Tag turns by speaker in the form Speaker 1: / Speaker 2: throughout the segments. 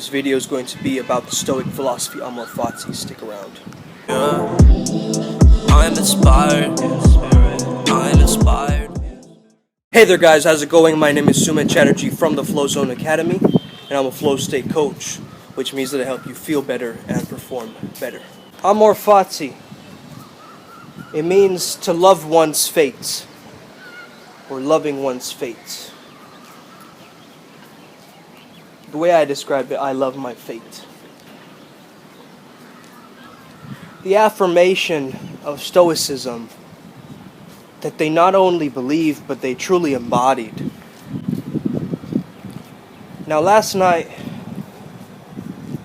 Speaker 1: This video is going to be about the Stoic philosophy Amor Fati. Stick around.
Speaker 2: I'm inspired. I'm inspired.
Speaker 1: Hey there guys, how's it going? My name is Suman Chatterjee from the Flow Zone Academy, and I'm a flow state coach, which means that I help you feel better and perform better. Amor Fati. It means to love one's fate, or loving one's fate. The way I describe it, I love my fate. The affirmation of Stoicism that they not only believed, but they truly embodied. Now last night,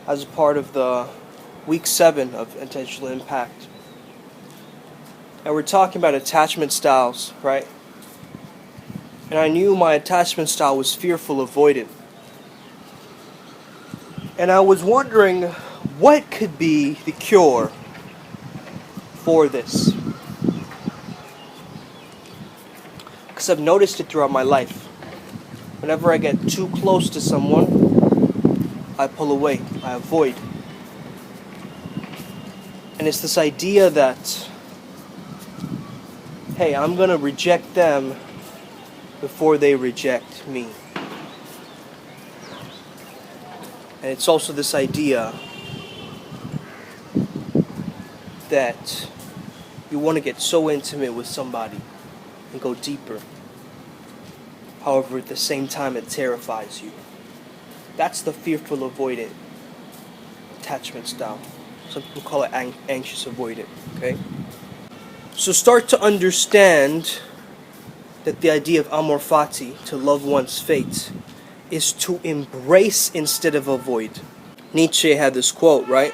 Speaker 1: as a part of the week 7 of Intentional Impact, and we're talking about attachment styles, right? And I knew my attachment style was fearful avoidant. And I was wondering what could be the cure for this. Because I've noticed it throughout my life. Whenever I get too close to someone, I pull away, I avoid. And it's this idea that, hey, I'm going to reject them before they reject me. And it's also this idea that you want to get so intimate with somebody and go deeper. However, at the same time, it terrifies you. That's the fearful avoidant attachment style. Some people call it anxious avoidant, okay? So start to understand that the idea of Amor Fati, to love one's fate, is to embrace instead of avoid. Nietzsche had this quote, right?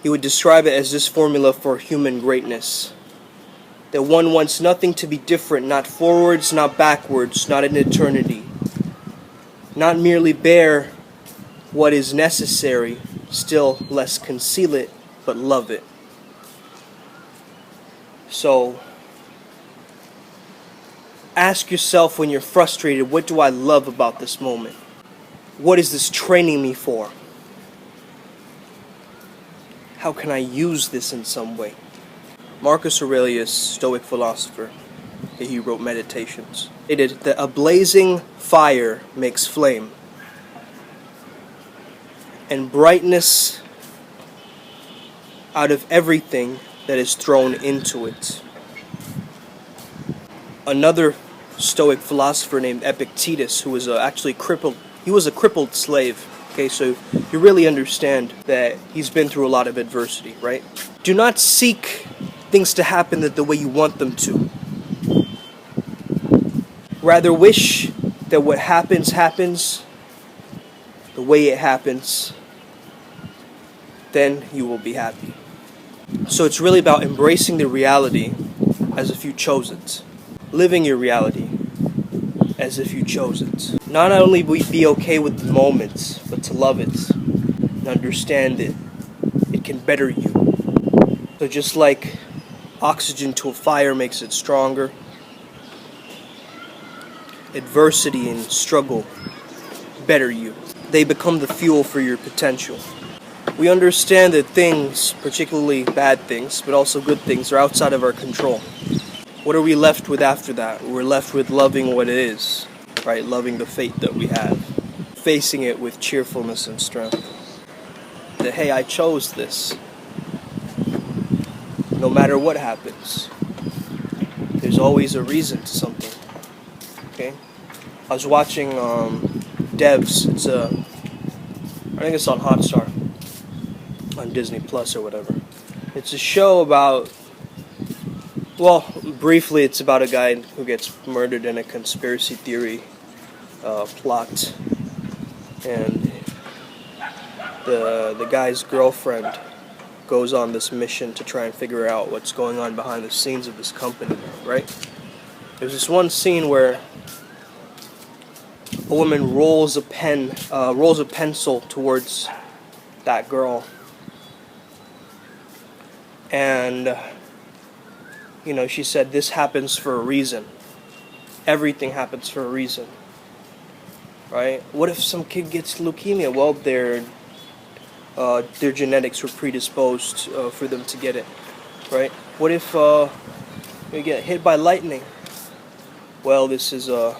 Speaker 1: He would describe it as this formula for human greatness. That one wants nothing to be different, not forwards, not backwards, not in eternity. Not merely bear what is necessary, still less conceal it, but love it. So, ask yourself when you're frustrated, what do I love about this moment? What is this training me for? How can I use this in some way? Marcus Aurelius, Stoic philosopher, he wrote Meditations, stated that a blazing fire makes flame, and brightness out of everything that is thrown into it. Another Stoic philosopher named Epictetus, who was actually crippled. He was a crippled slave. Okay, so you really understand that he's been through a lot of adversity, right? Do not seek things to happen the way you want them to. Rather wish that what happens the way it happens. Then you will be happy. So it's really about embracing the reality as if you chose it. Living your reality as if you chose it. Not only be okay with the moment, but to love it and understand it. It can better you. So just like oxygen to a fire makes it stronger, adversity and struggle better you. They become the fuel for your potential. We understand that things, particularly bad things, but also good things, are outside of our control. What are we left with after that? We're left with loving what it is, right? Loving the fate that we have. Facing it with cheerfulness and strength. That, hey, I chose this. No matter what happens, there's always a reason to something. Okay? I was watching Devs. I think it's on Hotstar, on Disney Plus or whatever. It's a show about, well, briefly, it's about a guy who gets murdered in a conspiracy theory plot, and the guy's girlfriend goes on this mission to try and figure out what's going on behind the scenes of this company, right? There's this one scene where a woman rolls a pencil towards that girl, and she said, this happens for a reason. Everything happens for a reason. right? What if some kid gets leukemia? Well, their genetics were predisposed for them to get it, right? What if you get hit by lightning? Well, this is a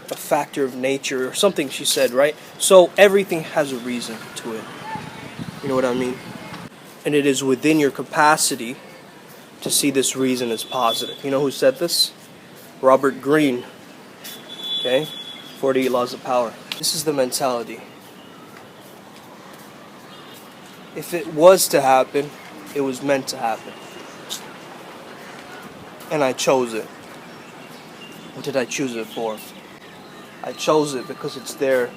Speaker 1: factor of nature or something she said, right? So everything has a reason to it. You know what I mean? And it is within your capacity to see this reason as positive. You know who said this? Robert Greene. Okay? 48 Laws of Power. This is the mentality. If it was to happen, it was meant to happen. And I chose it. What did I choose it for? I chose it because it's there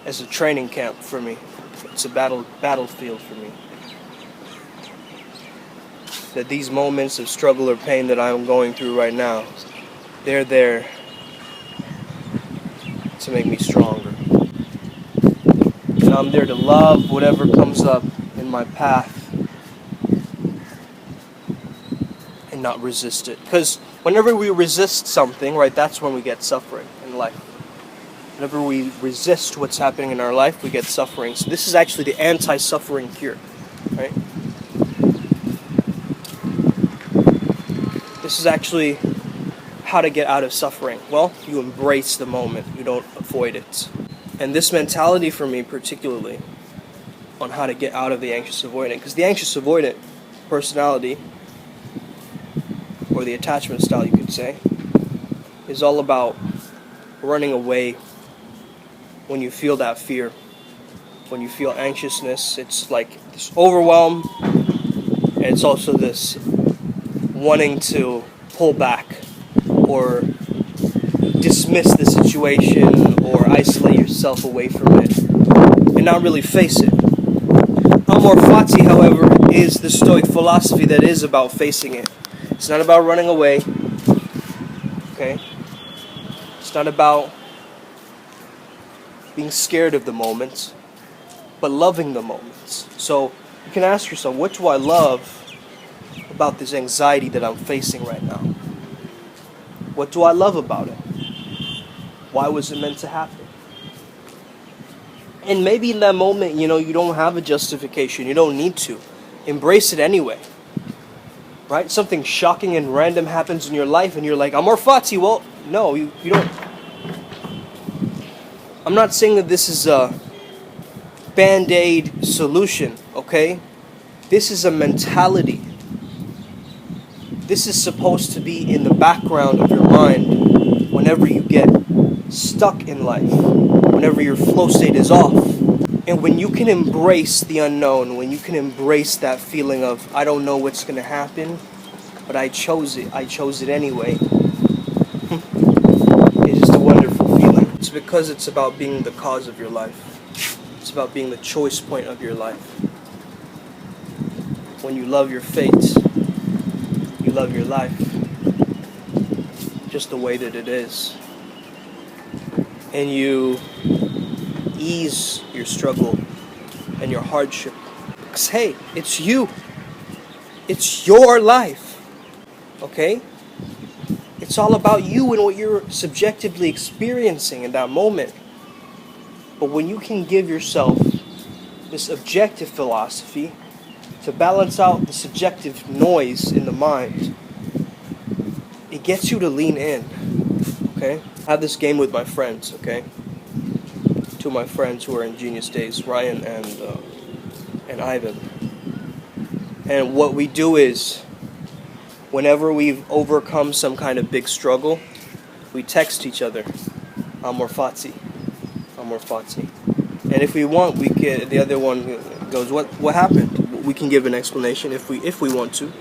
Speaker 1: as a training camp for me. It's a battlefield for me. That these moments of struggle or pain that I'm going through right now, they're there to make me stronger. And I'm there to love whatever comes up in my path and not resist it. Because whenever we resist something, right, that's when we get suffering in life. Whenever we resist what's happening in our life, we get suffering. So this is actually the anti-suffering cure, right? This is actually how to get out of suffering. Well, you embrace the moment. You don't avoid it. And this mentality for me particularly on how to get out of the anxious avoidant. Because the anxious avoidant personality, or the attachment style you could say, is all about running away when you feel that fear. When you feel anxiousness, it's like this overwhelm, and it's also this wanting to pull back or dismiss the situation or isolate yourself away from it and not really face it. Amor Fati, however, is the Stoic philosophy that is about facing it. It's not about running away, okay? It's not about being scared of the moments, but loving the moments. So you can ask yourself, what do I love about this anxiety that I'm facing right now? What do I love about it? Why was it meant to happen? And maybe in that moment, you don't have a justification. You don't need to. Embrace it anyway. Right? Something shocking and random happens in your life and you're like, Amor Fati. Well, no, you don't. I'm not saying that this is a band-aid solution, okay? This is a mentality. This is supposed to be in the background of your mind whenever you get stuck in life, whenever your flow state is off. And when you can embrace the unknown, when you can embrace that feeling of, I don't know what's going to happen, but I chose it anyway. It's just a wonderful feeling. It's because it's about being the cause of your life. It's about being the choice point of your life. When you love your fate, you love your life just the way that it is. And you ease your struggle and your hardship. Because hey, it's you. It's your life. Okay? It's all about you and what you're subjectively experiencing in that moment. But when you can give yourself this objective philosophy to balance out the subjective noise in the mind, it gets you to lean in. Okay? I have this game with my friends, okay? Two of my friends who are in Genius Days, Ryan and Ivan. And what we do is, whenever we've overcome some kind of big struggle, we text each other, Amor Fati, Amor Fati. And if we want, we can. The other one goes, "What happened?" We can give an explanation if we want to.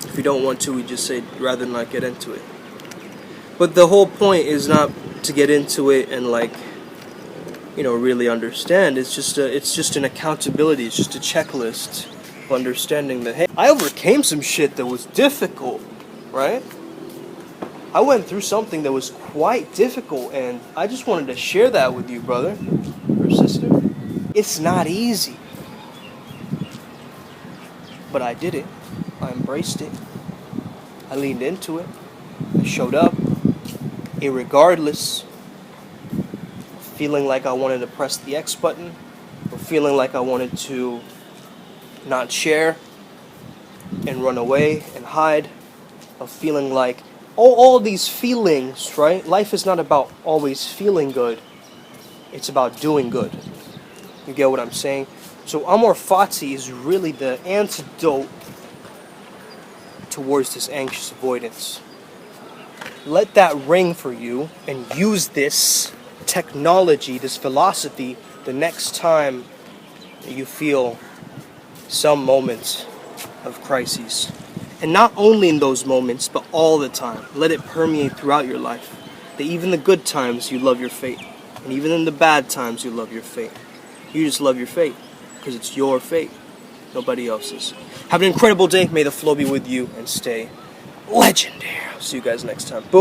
Speaker 1: If we don't want to, we just say rather not get into it. But the whole point is not to get into it and really understand. It's just an accountability. It's just a checklist of understanding that, hey, I overcame some shit that was difficult, right? I went through something that was quite difficult, and I just wanted to share that with you, brother or sister. It's not easy, but I did it. I embraced it. I leaned into it. I showed up. irregardless of feeling like I wanted to press the X button, or feeling like I wanted to not share and run away and hide, of feeling like all these feelings, right? Life is not about always feeling good. It's about doing good. You get what I'm saying? So Amor Fati is really the antidote towards this anxious avoidance. Let that ring for you and use this technology, this philosophy, the next time that you feel some moments of crises. And not only in those moments, but all the time. Let it permeate throughout your life. That even the good times you love your fate. And even in the bad times you love your fate. You just love your fate. Because it's your fate. Nobody else's. Have an incredible day. May the flow be with you and stay legendary. See you guys next time. Boom.